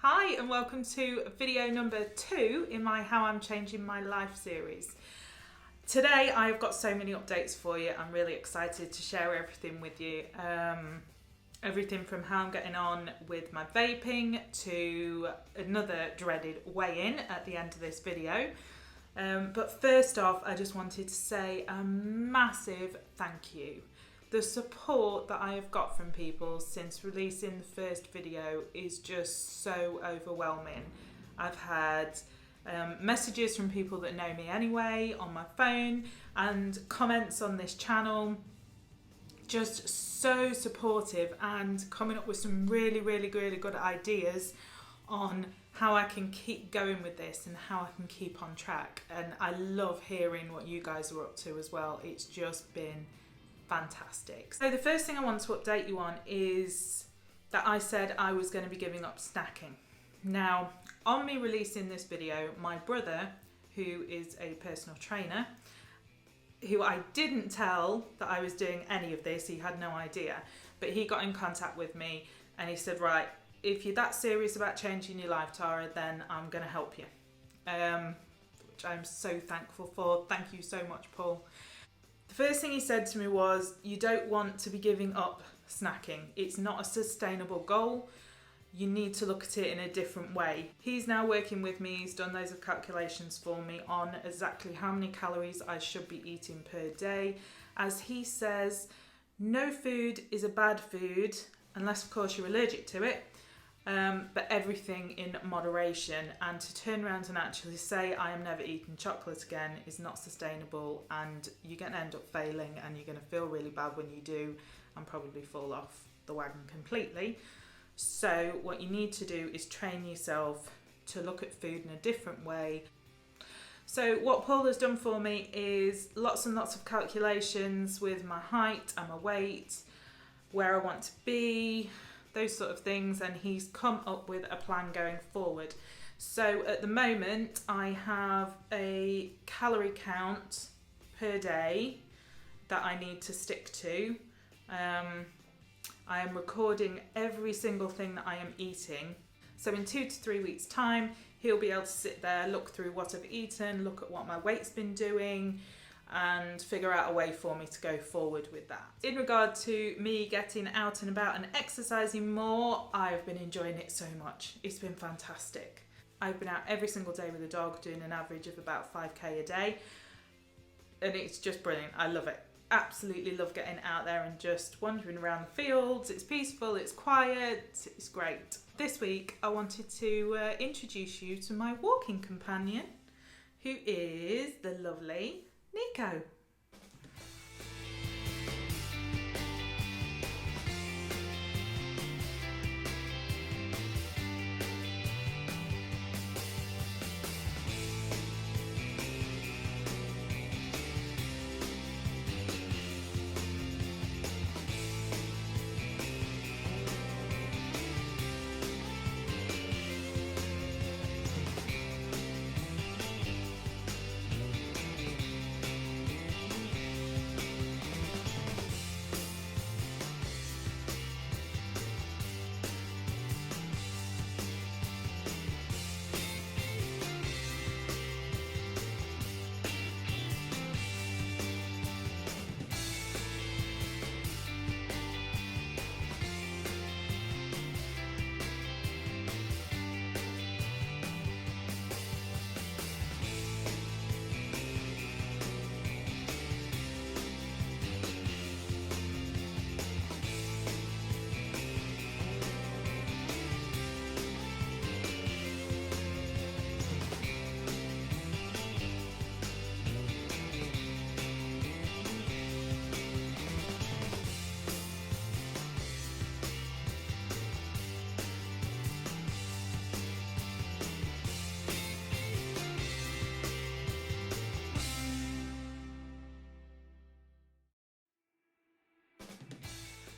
Hi and welcome to video number 2 in my How I'm Changing My Life series. Today I've got so many updates for you. I'm really excited to share everything with you. Everything from how I'm getting on with my vaping to another dreaded weigh-in at the end of this video. But first off, I just wanted to say a massive thank you. The support that I have got from people since releasing the first video is just so overwhelming. I've had messages from people that know me anyway on my phone and comments on this channel, just so supportive and coming up with some really good ideas on how I can keep going with this and how I can keep on track. And I love hearing what you guys are up to as well. It's just been fantastic. So the first thing I want to update you on is that I said I was going to be giving up snacking. Now, on me releasing this video, my brother, who is a personal trainer, who I didn't tell that I was doing any of this, he had no idea, but he got in contact with me and he said, right, if you're that serious about changing your life, Tara, then I'm going to help you, which I'm so thankful for. Thank you so much, Paul. The first thing he said to me was, you don't want to be giving up snacking. It's not a sustainable goal. You need to look at it in a different way. He's now working with me. He's done loads of calculations for me on exactly how many calories I should be eating per day. As he says, no food is a bad food, unless of course you're allergic to it. But everything in moderation, and to turn around and actually say I am never eating chocolate again is not sustainable, and you're going to end up failing and you're going to feel really bad when you do and probably fall off the wagon completely. So what you need to do is train yourself to look at food in a different way. So what Paul has done for me is lots and lots of calculations with my height and my weight, where I want to be, those sort of things, and he's come up with a plan going forward. So at the moment I have a calorie count per day that I need to stick to. I am recording every single thing that I am eating. So in 2 to 3 weeks time, he'll be able to sit there, look through what I've eaten, look at what my weight's been doing, and figure out a way for me to go forward with that. In regard to me getting out and about and exercising more, I've been enjoying it so much. It's been fantastic. I've been out every single day with the dog, doing an average of about 5k a day, and it's just brilliant. I love it. Absolutely love getting out there and just wandering around the fields. It's peaceful, it's quiet, it's great. This week I wanted to introduce you to my walking companion, who is the lovely Nico.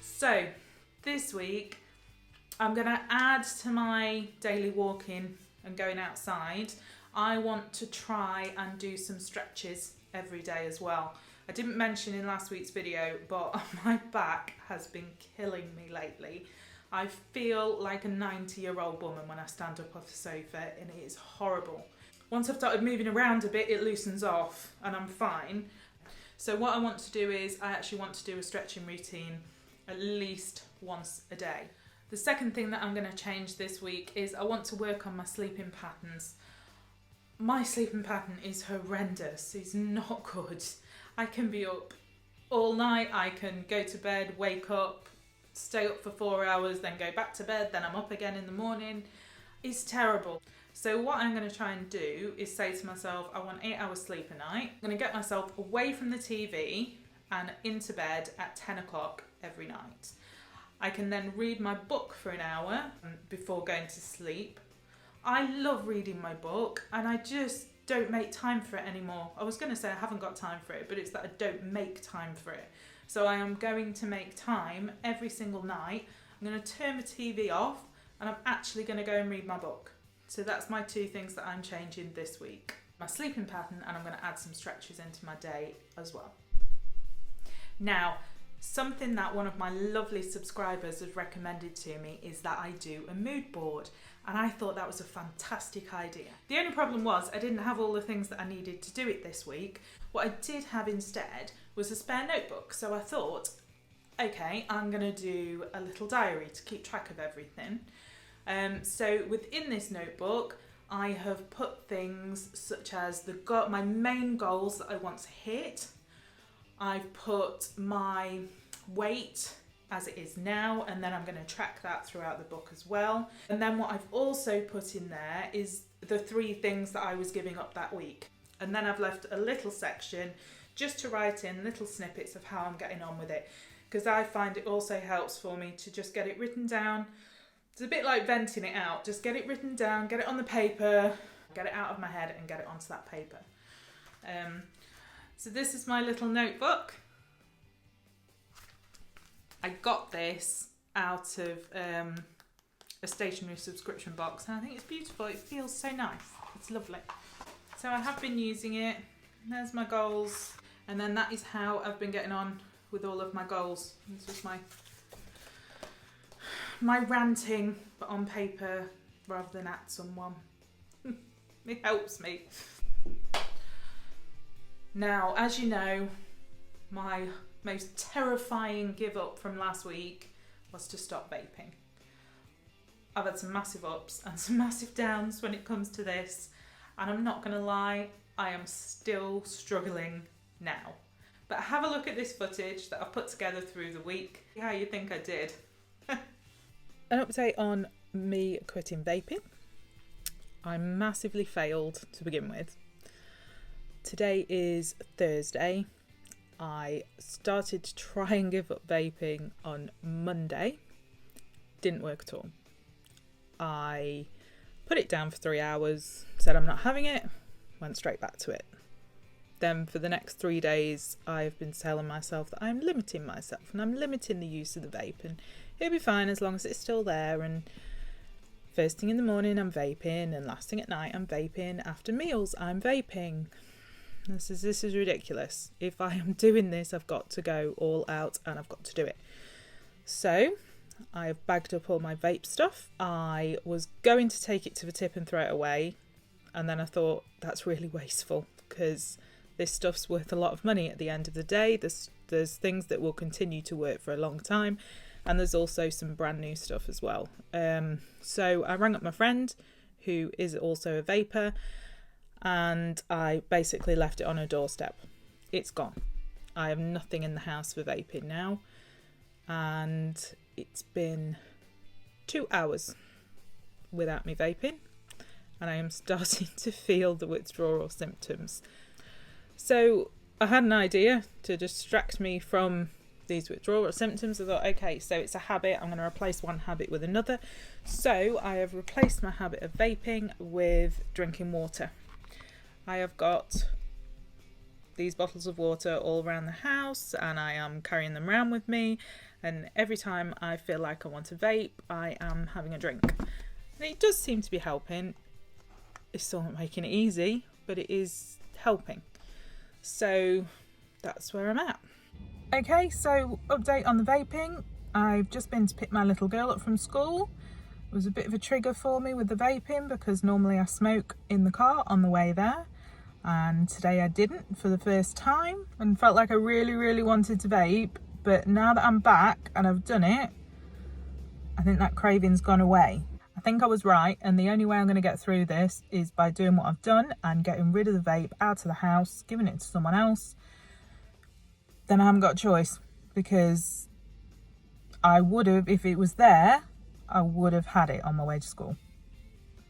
So this week I'm going to add to my daily walking and going outside. I want to try and do some stretches every day as well. I didn't mention in last week's video, but my back has been killing me lately. I feel like a 90-year-old woman when I stand up off the sofa, and it is horrible. Once I've started moving around a bit, it loosens off and I'm fine. So what I want to do is I actually want to do a stretching routine at least once a day. The second thing that I'm going to change this week is I want to work on my sleeping patterns. My sleeping pattern is horrendous. It's not good. I can be up all night. I can go to bed, wake up, stay up for 4 hours, then go back to bed, then I'm up again in the morning. It's terrible. So what I'm going to try and do is say to myself, I want 8 hours sleep a night. I'm going to get myself away from the TV and into bed at 10 o'clock every night. I can then read my book for an hour before going to sleep. I love reading my book and I just don't make time for it anymore. I was going to say I haven't got time for it, but it's that I don't make time for it. So I am going to make time every single night. I'm going to turn the TV off and I'm actually going to go and read my book. So that's my 2 things that I'm changing this week. My sleeping pattern, and I'm going to add some stretches into my day as well. Now, something that one of my lovely subscribers has recommended to me is that I do a mood board, and I thought that was a fantastic idea. The only problem was I didn't have all the things that I needed to do it this week. What I did have instead was a spare notebook, so I thought, okay, I'm going to do a little diary to keep track of everything. So within this notebook, I have put things such as my main goals that I want to hit. I've put my weight as it is now, and then I'm going to track that throughout the book as well. And then what I've also put in there is the 3 things that I was giving up that week. And then I've left a little section just to write in little snippets of how I'm getting on with it, because I find it also helps for me to just get it written down. It's a bit like venting it out. Just get it written down, get it on the paper, get it out of my head and get it onto that paper. So this is my little notebook. I got this out of a stationery subscription box and I think it's beautiful. It feels so nice. It's lovely. So I have been using it. There's my goals. And then that is how I've been getting on with all of my goals. This was my ranting, but on paper rather than at someone. It helps me. Now, as you know, my most terrifying give up from last week was to stop vaping. I've had some massive ups and some massive downs when it comes to this, and I'm not gonna lie, I am still struggling now. But have a look at this footage that I've put together through the week. See how you think I did. An update on me quitting vaping. I massively failed to begin with. Today is Thursday. I started to try and give up vaping on Monday. Didn't work at all. I put it down for 3 hours, said I'm not having it, went straight back to it. Then for the next 3 days, I've been telling myself that I'm limiting myself and I'm limiting the use of the vape, and it'll be fine as long as it's still there. And first thing in the morning, I'm vaping, and last thing at night, I'm vaping. After meals, I'm vaping. This is ridiculous. If I am doing this, I've got to go all out and I've got to do it. So I have bagged up all my vape stuff. I was going to take it to the tip and throw it away, and then I thought that's really wasteful because this stuff's worth a lot of money at the end of the day. There's things that will continue to work for a long time, and there's also some brand new stuff as well. So I rang up my friend who is also a vapor, and I basically left it on her doorstep. It's gone. I have nothing in the house for vaping now, and it's been 2 hours without me vaping, and I am starting to feel the withdrawal symptoms. So I had an idea to distract me from these withdrawal symptoms. I thought, okay, so it's a habit. I'm going to replace one habit with another. So I have replaced my habit of vaping with drinking water. I have got these bottles of water all around the house, and I am carrying them around with me. And every time I feel like I want to vape, I am having a drink. And it does seem to be helping. It's still not making it easy, but it is helping. So that's where I'm at. Okay, so update on the vaping. I've just been to pick my little girl up from school. It was a bit of a trigger for me with the vaping because normally I smoke in the car on the way there, and today I didn't for the first time and felt like I really wanted to vape. But now that I'm back and I've done it, I think that craving's gone away. I think I was right, and the only way I'm going to get through this is by doing what I've done and getting rid of the vape out of the house, giving it to someone else. Then I haven't got a choice, because I would have, if it was there, I would have had it on my way to school.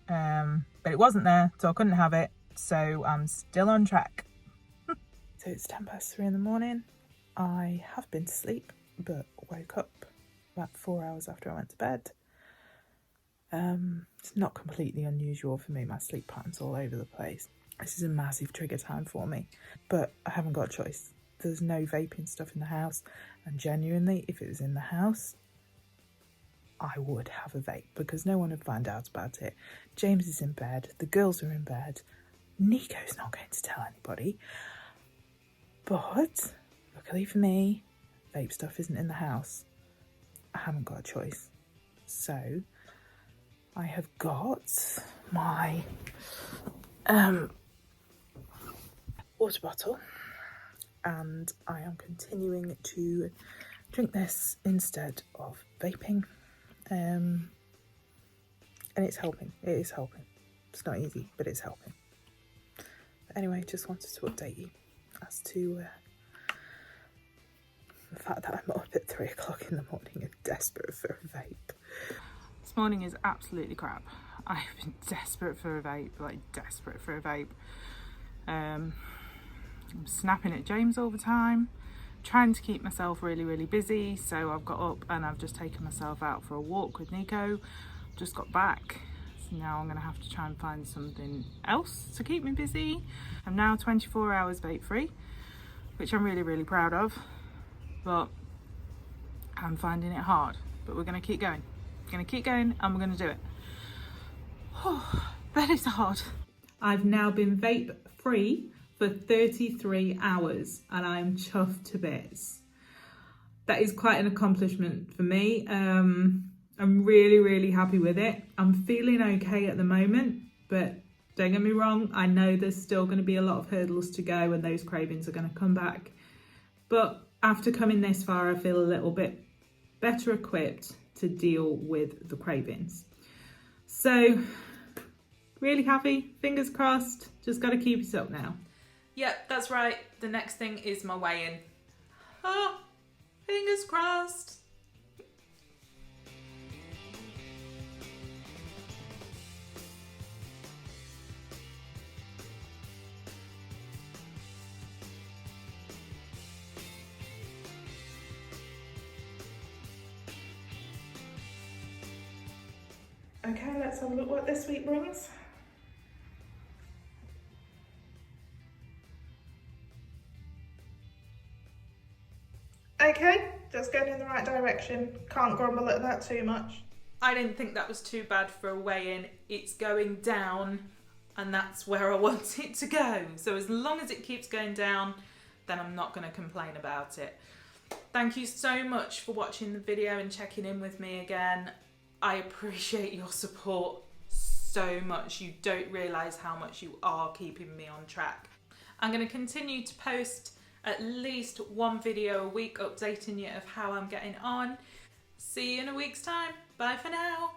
But it wasn't there, so I couldn't have it. So I'm still on track. So it's 3:10 in the morning. I have been to sleep, but woke up about 4 hours after I went to bed. It's not completely unusual for me. My sleep pattern's all over the place. This is a massive trigger time for me, but I haven't got a choice. There's no vaping stuff in the house, and genuinely, if it was in the house, I would have a vape because no one would find out about it. James is in bed, the girls are in bed, Nico's not going to tell anybody. But luckily for me, vape stuff isn't in the house. I haven't got a choice. So I have got my water bottle, and I am continuing to drink this instead of vaping. And it's helping. It is helping. It's not easy, but it's helping. But anyway, just wanted to update you as to the fact that I'm up at 3 o'clock in the morning and desperate for a vape. This morning is absolutely crap. I've been desperate for a vape, like desperate for a vape. I'm snapping at James all the time, trying to keep myself really busy. So I've got up and I've just taken myself out for a walk with Nico. Just got back, so now I'm going to have to try and find something else to keep me busy. I'm now 24 hours vape free, which I'm really proud of, but I'm finding it hard. But we're going to keep going. We're going to keep going and we're going to do it. That is hard. I've now been vape free for 33 hours and I'm chuffed to bits. That is quite an accomplishment for me. I'm really happy with it. I'm feeling okay at the moment, but don't get me wrong, I know there's still going to be a lot of hurdles to go and those cravings are going to come back. But after coming this far, I feel a little bit better equipped to deal with the cravings. So really happy, fingers crossed, just got to keep it up now. Yep, that's right. The next thing is my weigh-in. Oh, fingers crossed. Okay, let's have a look what this week brings. Okay, just going in the right direction. Can't grumble at that too much. I didn't think that was too bad for a weigh-in. It's going down and that's where I want it to go. So as long as it keeps going down, then I'm not going to complain about it. Thank you so much for watching the video and checking in with me again. I appreciate your support so much. You don't realise how much you are keeping me on track. I'm going to continue to post at least one video a week updating you of how I'm getting on. See you in a week's time. Bye for now.